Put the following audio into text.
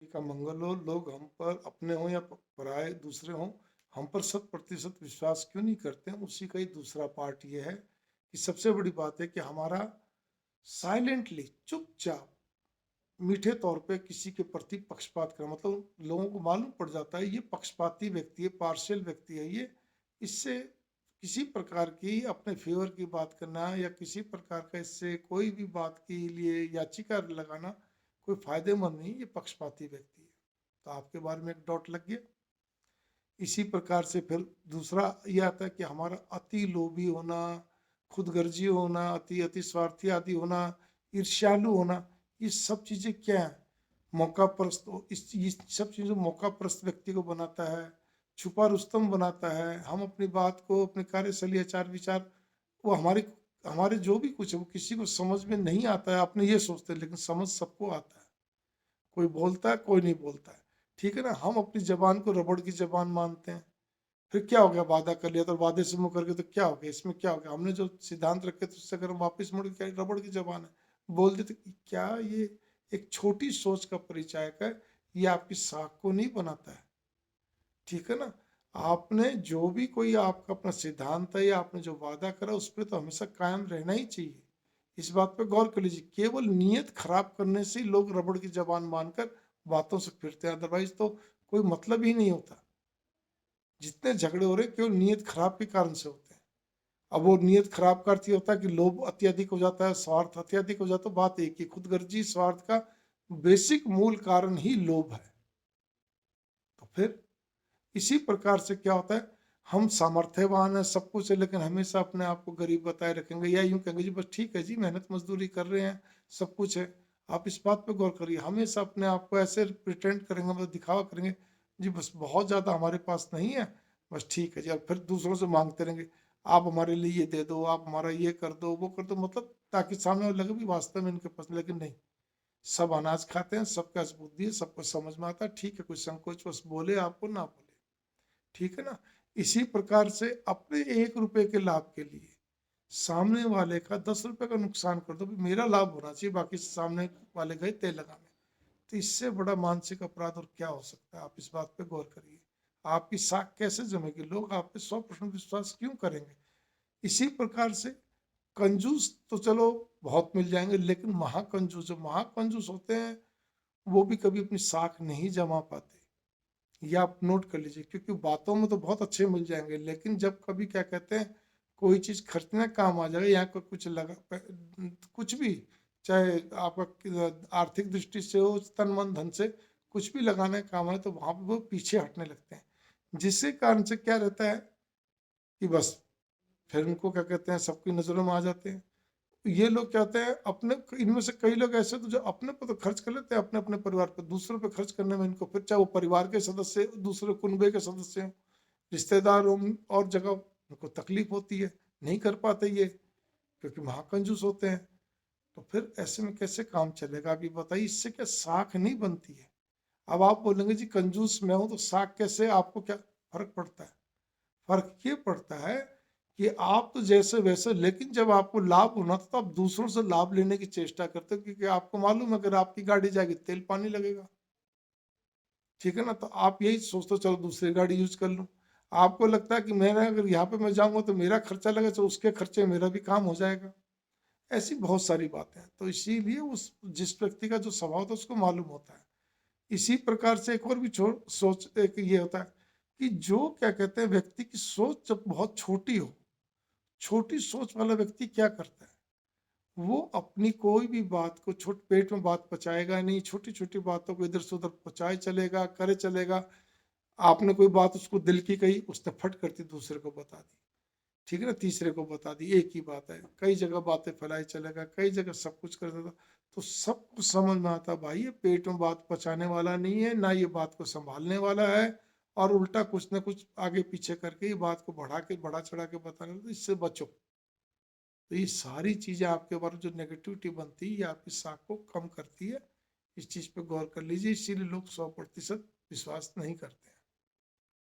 का मंगल हो, लोग हम पर अपने हों या पराए दूसरे हों, हम पर 100% विश्वास क्यों नहीं करते हैं? उसी का ही दूसरा पार्ट ये है कि सबसे बड़ी बात है कि हमारा साइलेंटली, चुपचाप, मीठे तौर पे किसी के प्रति पक्षपात करना, मतलब लोगों को मालूम पड़ जाता है ये पक्षपाती व्यक्ति है, पार्शियल व्यक्ति है ये, इससे किसी प्रकार की अपने फेवर की बात करना या किसी प्रकार का इससे कोई भी बात के लिए याचिका लगाना कोई फायदेमंद नहीं, ये पक्षपाती व्यक्ति है। तो आपके बारे में एक डॉट लग गया। इसी प्रकार से फिर दूसरा ये आता है कि हमारा अति लोभी होना, खुदगर्जी होना, अति अति स्वार्थी आदि होना, ईर्ष्यालु होना, ये सब चीज़ें क्या है? मौका परस्त, इस सब चीज़ों मौका परस्त व्यक्ति को बनाता है, छुपा रुस्तम बनाता है। हम अपनी बात को, अपने कार्यशैली, आचार विचार, वो हमारे हमारे जो भी कुछ है वो किसी को समझ में नहीं आता है, आपने ये सोचते हैं, लेकिन समझ सबको आता है। कोई बोलता है, कोई नहीं बोलता है। ठीक है ना? हम अपनी ज़बान को रबड़ की ज़बान मानते हैं। फिर क्या हो गया? वादा कर लिया तो वादे से मुकर गए तो क्या हो गया? इसमें क्या हो गया? हमने जो सिद्धांत रखे थे उससे अगर हम वापस मुड़ के, क्या रबड़ की ज़बान है, बोल देते कि क्या ये एक छोटी सोच का परिचायक है, ये आपकी साख को नहीं बनाता है। ठीक है ना? आपने जो भी कोई आपका अपना सिद्धांत है या आपने जो वादा करा उस पे तो हमेशा कायम रहना ही चाहिए। इस बात पे गौर कर लीजिए, केवल नीयत खराब करने से ही लोग रबड़ की ज़बान मानकर बातों से फिरते हैं, अदरवाइज़ तो कोई मतलब ही नहीं होता। जितने झगड़े हो रहे हैं केवल नीयत खराब के कारण से होते हैं। अब वो नीयत खराब का अर्थ ये होता है कि लोभ अत्यधिक हो जाता है, स्वार्थ अत्यधिक हो जाता है। बात एक ही, खुदगर्जी स्वार्थ का बेसिक मूल कारण ही लोभ है। तो फिर इसी प्रकार से क्या होता है, हम सामर्थ्यवान हैं, सब कुछ है, लेकिन हमेशा अपने आप को गरीब बताए रखेंगे या यूं कहेंगे जी बस ठीक है जी, मेहनत मजदूरी कर रहे हैं, सब कुछ है। आप इस बात पे गौर करिए, हमेशा अपने आप को ऐसे प्रिटेंड करेंगे, मतलब दिखावा करेंगे, जी बस बहुत ज़्यादा हमारे पास नहीं है, बस ठीक है जी, और फिर दूसरों से मांगते रहेंगे, आप हमारे लिए ये दे दो, आप हमारा ये कर दो, वो कर दो, मतलब ताकि सामने वाले लगे भी वास्तव में इनके पास, लेकिन नहीं। सब अनाज खाते हैं, सबका बुद्धि है, सबको समझ में आता है, ठीक है, कोई संकोच बस बोले आपको ना बोले, ठीक है ना? इसी प्रकार से अपने 1 रुपए के लाभ के लिए सामने वाले का 10 रुपए का नुकसान कर दो, मेरा लाभ होना चाहिए, बाकी सामने वाले गए तेल लगाने। तो इससे बड़ा मानसिक अपराध और क्या हो सकता है? आप इस बात पे गौर करिए। आपकी साख कैसे जमेगी? लोग आप पे 100% विश्वास क्यों करेंगे? इसी प्रकार से कंजूस तो चलो बहुत मिल जाएंगे, लेकिन महाकंजूस, जो महाकंजूस होते हैं वो भी कभी अपनी साख नहीं जमा पाते। ये आप नोट कर लीजिए, क्योंकि बातों में तो बहुत अच्छे मिल जाएंगे, लेकिन जब कभी क्या कहते हैं कोई चीज़ खर्चने काम आ जाएगा, यहाँ को कुछ लगा कुछ भी, चाहे आपका आर्थिक दृष्टि से हो, तन मन धन से कुछ भी लगाने का काम है, तो वहाँ पे वो पीछे हटने लगते हैं, जिसके कारण से क्या रहता है कि बस फिर उनको क्या कहते हैं सबकी नज़रों में आ जाते हैं। ये लोग क्या होते हैं, अपने इनमें से कई लोग ऐसे तो जो अपने पर तो खर्च कर लेते हैं, अपने अपने परिवार पर, दूसरों पे खर्च करने में इनको फिर, चाहे वो परिवार के सदस्य, दूसरे कुनबे के सदस्य हों, रिश्तेदार हों, और जगह उनको तकलीफ होती है, नहीं कर पाते ये, क्योंकि महाकंजूस होते हैं। तो फिर ऐसे में कैसे काम चलेगा? आप ये बताइए, इससे क्या साख नहीं बनती है? अब आप बोलेंगे जी कंजूस मैं हूं तो साख कैसे, आपको क्या फर्क पड़ता है? फर्क ये पड़ता है कि आप तो जैसे वैसे, लेकिन जब आपको लाभ होना था तो आप दूसरों से लाभ लेने की चेष्टा करते हो, क्योंकि आपको मालूम है अगर आपकी गाड़ी जाएगी तेल पानी लगेगा, ठीक है ना? तो आप यही सोचते हो चलो दूसरी गाड़ी यूज कर लूं। आपको लगता है कि मेरा अगर यहाँ पे मैं जाऊंगा तो मेरा खर्चा लगेगा, तो उसके खर्चे में मेरा भी काम हो जाएगा। ऐसी बहुत सारी बातें हैं, तो इसीलिए उस जिस व्यक्ति का जो स्वभाव था उसको मालूम होता है। इसी प्रकार से एक और भी सोच एक ये होता है कि जो क्या कहते हैं व्यक्ति की सोच जब बहुत छोटी हो, छोटी सोच वाला व्यक्ति क्या करता है, वो अपनी कोई भी बात को, छोट पेट में बात पचाएगा नहीं, छोटी छोटी बातों को इधर से उधर पचाए चलेगा, करे चलेगा। आपने कोई बात उसको दिल की कही, उसने फट करती दूसरे को बता दी, ठीक है ना, तीसरे को बता दी, एक ही बात है, कई जगह बातें फैलाई चलेगा, कई जगह सब कुछ कर देता। तो सब कुछ समझ में आता भाई ये पेट में बात पचाने वाला नहीं है, ना ये बात को संभालने वाला है, और उल्टा कुछ ना कुछ आगे पीछे करके ये बात को बढ़ा चढ़ा के बताने वाला, तो इससे बचो। तो ये सारी चीज़ें आपके बारे में जो नेगेटिविटी बनती है ये आपकी साख को कम करती है। इस चीज़ पे गौर कर लीजिए, इसीलिए लोग 100% विश्वास नहीं करते हैं।